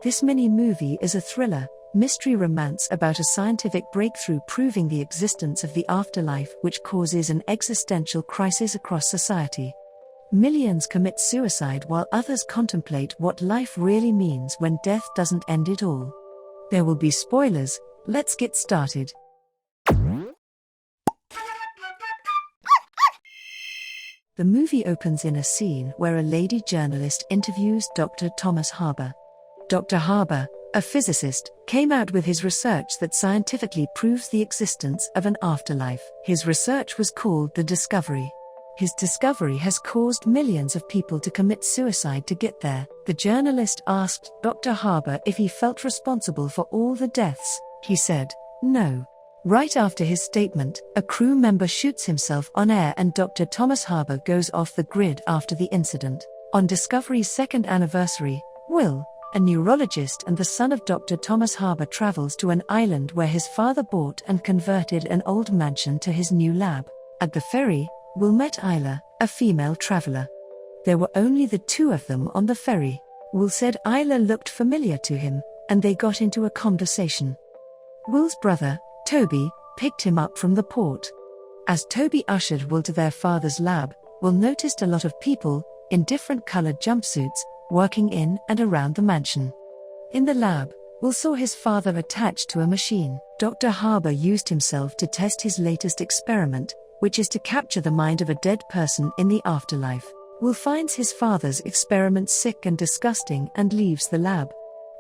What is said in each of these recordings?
This mini-movie is a thriller, mystery romance about a scientific breakthrough proving the existence of the afterlife, which causes an existential crisis across society. Millions commit suicide while others contemplate what life really means when death doesn't end it all. There will be spoilers, let's get started. The movie opens in a scene where a lady journalist interviews Dr. Thomas Haber. Dr. Haber, a physicist, came out with his research that scientifically proves the existence of an afterlife. His research was called the discovery. His discovery has caused millions of people to commit suicide to get there. The journalist asked Dr. Haber if he felt responsible for all the deaths. He said, "No." Right after his statement, a crew member shoots himself on air and Dr. Thomas Haber goes off the grid after the incident. On Discovery's second anniversary, Will, a neurologist and the son of Dr. Thomas Haber, travels to an island where his father bought and converted an old mansion to his new lab. At the ferry, Will met Isla, a female traveler. There were only the two of them on the ferry. Will said Isla looked familiar to him, and they got into a conversation. Will's brother, Toby, picked him up from the port. As Toby ushered Will to their father's lab, Will noticed a lot of people, in different colored jumpsuits, working in and around the mansion. In the lab, Will saw his father attached to a machine. Dr. Haber used himself to test his latest experiment, which is to capture the mind of a dead person in the afterlife. Will finds his father's experiment sick and disgusting and leaves the lab.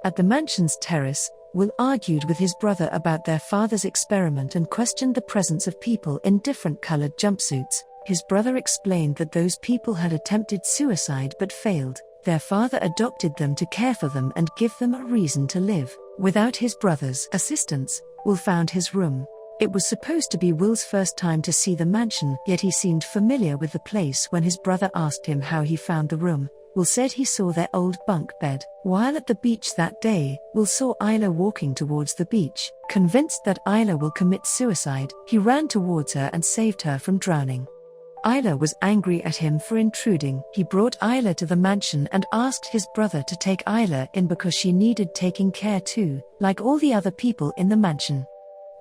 At the mansion's terrace, Will argued with his brother about their father's experiment and questioned the presence of people in different colored jumpsuits. His brother explained that those people had attempted suicide but failed. Their father adopted them to care for them and give them a reason to live. Without his brother's assistance, Will found his room. It was supposed to be Will's first time to see the mansion, yet he seemed familiar with the place when his brother asked him how he found the room. Will said he saw their old bunk bed. While at the beach that day, Will saw Isla walking towards the beach. Convinced that Isla will commit suicide, he ran towards her and saved her from drowning. Isla was angry at him for intruding. He brought Isla to the mansion and asked his brother to take Isla in because she needed taking care too, like all the other people in the mansion.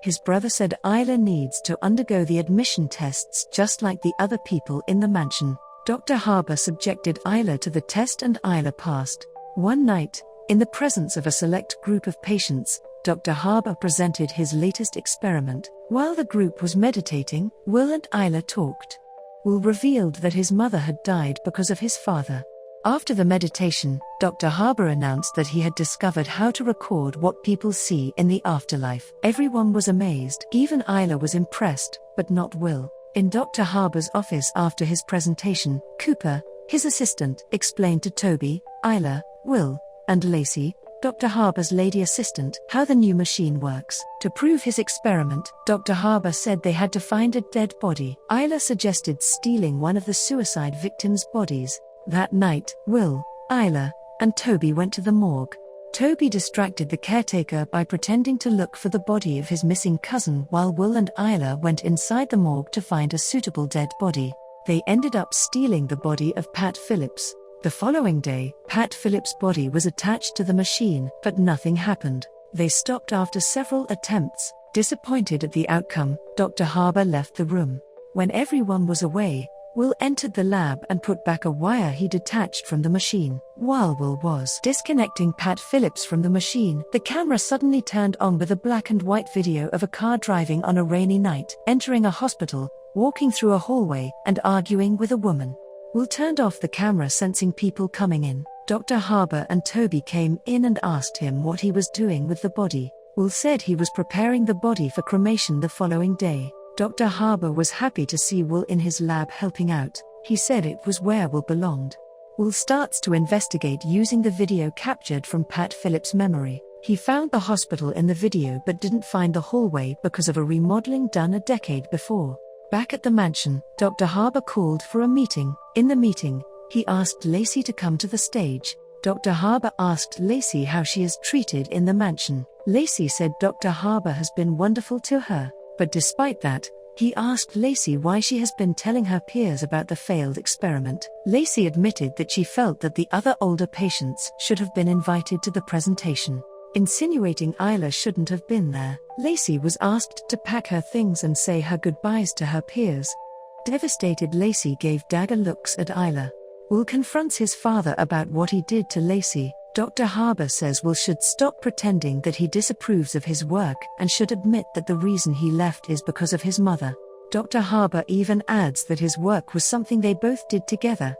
His brother said Isla needs to undergo the admission tests just like the other people in the mansion. Dr. Haber subjected Isla to the test and Isla passed. One night, in the presence of a select group of patients, Dr. Haber presented his latest experiment. While the group was meditating, Will and Isla talked. Will revealed that his mother had died because of his father. After the meditation, Dr. Haber announced that he had discovered how to record what people see in the afterlife. Everyone was amazed. Even Isla was impressed, but not Will. In Dr. Haber's office after his presentation, Cooper, his assistant, explained to Toby, Isla, Will, and Lacey, Dr. Haber's lady assistant, how the new machine works. To prove his experiment, Dr. Haber said they had to find a dead body. Isla suggested stealing one of the suicide victims' bodies. That night, Will, Isla, and Toby went to the morgue. Toby distracted the caretaker by pretending to look for the body of his missing cousin while Will and Isla went inside the morgue to find a suitable dead body. They ended up stealing the body of Pat Phillips. The following day, Pat Phillips' body was attached to the machine, but nothing happened. They stopped after several attempts. Disappointed at the outcome, Dr. Haber left the room. When everyone was away, Will entered the lab and put back a wire he detached from the machine. While Will was disconnecting Pat Phillips from the machine, the camera suddenly turned on with a black and white video of a car driving on a rainy night, entering a hospital, walking through a hallway, and arguing with a woman. Will turned off the camera sensing people coming in. Dr. Haber and Toby came in and asked him what he was doing with the body. Will said he was preparing the body for cremation the following day. Dr. Haber was happy to see Will in his lab helping out. He said it was where Will belonged. Will starts to investigate using the video captured from Pat Phillips' memory. He found the hospital in the video but didn't find the hallway because of a remodeling done a decade before. Back at the mansion, Dr. Haber called for a meeting. In the meeting, he asked Lacey to come to the stage. Dr. Haber asked Lacey how she is treated in the mansion. Lacey said Dr. Haber has been wonderful to her. But despite that, He asked Lacey why she has been telling her peers about the failed experiment. Lacey admitted that she felt that the other older patients should have been invited to the presentation, insinuating Isla shouldn't have been there. Lacey was asked to pack her things and say her goodbyes to her peers. Devastated, Lacey gave dagger looks at Isla. Will confronts his father about what he did to Lacey. Dr. Harbour says Will should stop pretending that he disapproves of his work and should admit that the reason he left is because of his mother. Dr. Harbour even adds that his work was something they both did together.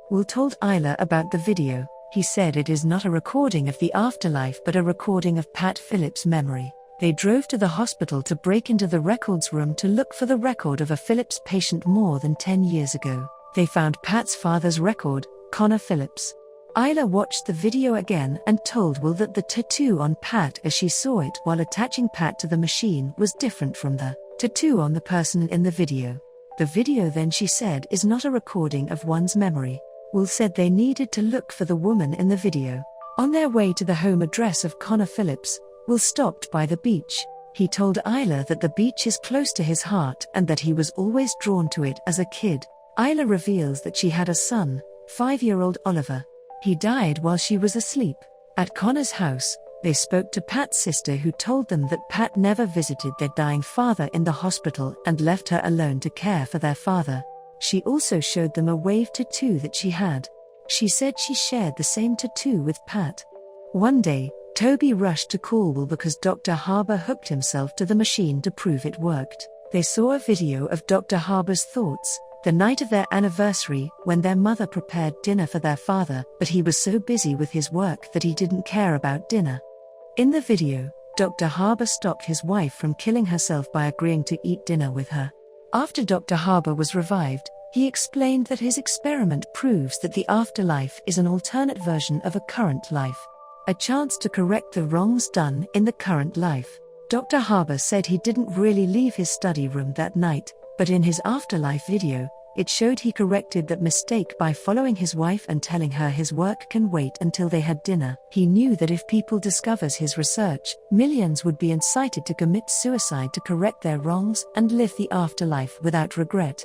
Will told Isla about the video. He said it is not a recording of the afterlife but a recording of Pat Phillips' memory. They drove to the hospital to break into the records room to look for the record of a Phillips patient more than 10 years ago. They found Pat's father's record, Connor Phillips. Isla watched the video again and told Will that the tattoo on Pat as she saw it while attaching Pat to the machine was different from the tattoo on the person in the video. The video, then, she said, is not a recording of one's memory. Will said they needed to look for the woman in the video. On their way to the home address of Connor Phillips, Will stopped by the beach. He told Isla that the beach is close to his heart and that he was always drawn to it as a kid. Isla reveals that she had a son, 5-year-old Oliver. He died while she was asleep. At Connor's house, they spoke to Pat's sister, who told them that Pat never visited their dying father in the hospital and left her alone to care for their father. She also showed them a wave tattoo that she had. She said she shared the same tattoo with Pat. One day, Toby rushed to call Will because Dr. Harbour hooked himself to the machine to prove it worked. They saw a video of Dr. Harbour's thoughts, the night of their anniversary, when their mother prepared dinner for their father, but he was so busy with his work that he didn't care about dinner. In the video, Dr. Harbour stopped his wife from killing herself by agreeing to eat dinner with her. After Dr. Harbour was revived, he explained that his experiment proves that the afterlife is an alternate version of a current life, a chance to correct the wrongs done in the current life. Dr. Harbour said he didn't really leave his study room that night, but in his afterlife video, it showed he corrected that mistake by following his wife and telling her his work can wait until they had dinner. He knew that if people discovers his research, millions would be incited to commit suicide to correct their wrongs and live the afterlife without regret.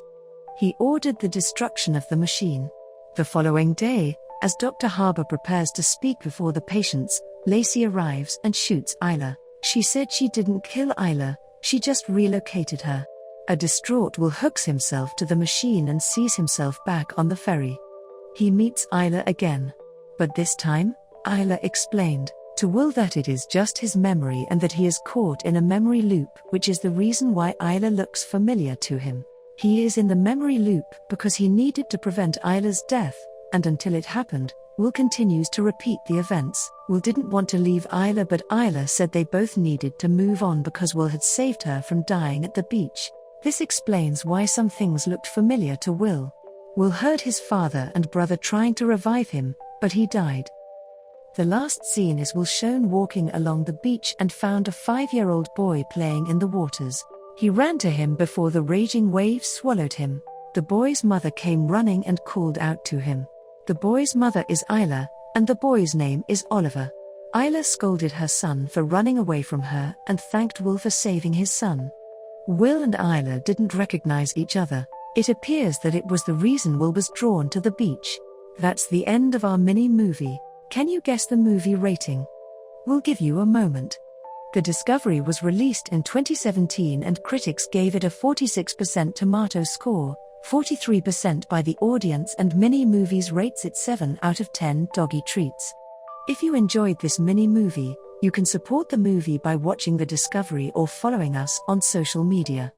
He ordered the destruction of the machine. The following day, as Dr. Harbour prepares to speak before the patients, Lacey arrives and shoots Isla. She said she didn't kill Isla, she just relocated her. A distraught Will hooks himself to the machine and sees himself back on the ferry. He meets Isla again. But this time, Isla explained to Will that it is just his memory and that he is caught in a memory loop, which is the reason why Isla looks familiar to him. He is in the memory loop because he needed to prevent Isla's death, and until it happened, Will continues to repeat the events. Will didn't want to leave Isla, but Isla said they both needed to move on because Will had saved her from dying at the beach. This explains why some things looked familiar to Will. Will heard his father and brother trying to revive him, but he died. The last scene is Will shown walking along the beach and found a 5-year-old boy playing in the waters. He ran to him before the raging waves swallowed him. The boy's mother came running and called out to him. The boy's mother is Isla, and the boy's name is Oliver. Isla scolded her son for running away from her and thanked Will for saving his son. Will and Isla didn't recognize each other. It appears that it was the reason Will was drawn to the beach. That's the end of our mini movie. Can you guess the movie rating? We'll give you a moment. The Discovery was released in 2017 and critics gave it a 46% tomato score, 43% by the audience, and Mini Movies rates it 7 out of 10 doggy treats. If you enjoyed this mini movie, you can support the movie by watching The Discovery or following us on social media.